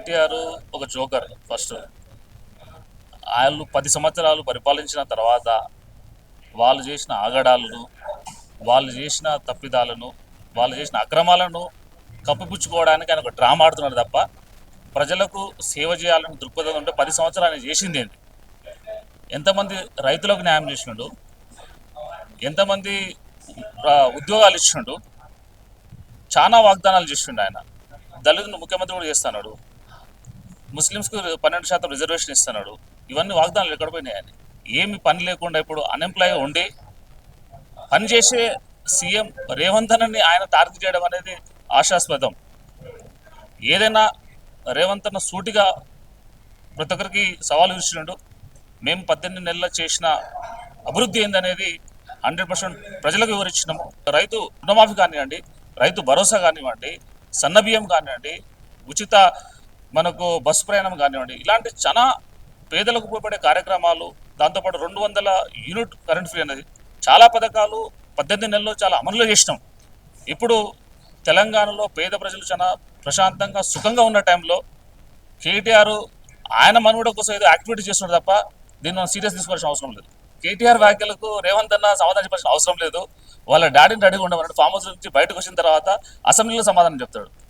కేటీఆర్ ఒక joker. First వాళ్ళు 10 సంవత్సరాలు పరిపాలించిన తర్వాత వాళ్ళు చేసిన ఆగడాలను, వాళ్ళు చేసిన తప్పిదాలను, వాళ్ళు చేసిన అక్రమాలను కప్పిపుచ్చుకోవడానికి ఆయన ఒక డ్రామా ఆడుతున్నాడు తప్ప ప్రజలకు సేవ చేయాలని దృక్పథం ఉంటే 10 సంవత్సరాలు ఆయన చేసింది ఏంటి? ఎంతమంది రైతులకు న్యాయం చేసినాడు, ఎంతమంది ఉద్యోగాలు ఇచ్చినాడు, చాలా వాగ్దానాలు చేసిండు ఆయన. దళితులను ముఖ్యమంత్రి కూడా చేస్తున్నాడు, ముస్లిమ్స్కు 12% రిజర్వేషన్ ఇస్తున్నాడు. ఇవన్నీ వాగ్దానాలు ఎక్కడ పోయినాయని ఏమి పని లేకుండా ఇప్పుడు అన్ఎంప్లాయ్గా ఉండి పనిచేసే సీఎం రేవంత్ అన్నని ఆయన టార్గెట్ చేయడం అనేది ఆశాస్పదం. ఏదైనా రేవంత్ అన్న సూటిగా ప్రతి ఒక్కరికి సవాలు విసిరినాడు. మేము 18 నెలల్లో చేసిన అభివృద్ధి ఏందనేది 100% ప్రజలకు వివరించినాము. రైతు రుణమాఫీ కానివ్వండి, రైతు భరోసా కానివ్వండి, సన్నబియ్యం కానివ్వండి, ఉచిత మనకు బస్సు ప్రయాణం కానివ్వండి, ఇలాంటి చాలా పేదలకు ఉపయోగపడే కార్యక్రమాలు, దాంతోపాటు 200 యూనిట్ కరెంట్ ఫ్రీ అనేది చాలా పథకాలు 18 నెలల్లో చాలా అమలులో చేసినాం. ఇప్పుడు తెలంగాణలో పేద ప్రజలు చాలా ప్రశాంతంగా సుఖంగా ఉన్న టైంలో కేటీఆర్ ఆయన మనుగడ కోసం ఏదో యాక్టివిటీ చేస్తున్నాడు తప్ప దీన్ని మనం సీరియస్ తీసుకోవాల్సిన అవసరం లేదు. కేటీఆర్ వ్యాఖ్యలకు రేవంత్ అన్న సమాధానం చెప్పాల్సిన అవసరం లేదు. వాళ్ళ డాడీని రెడీగా ఉండమన్నాడు. ఫామ్ హౌస్ నుంచి బయటకు వచ్చిన తర్వాత అసెంబ్లీలో సమాధానం చెప్తాడు.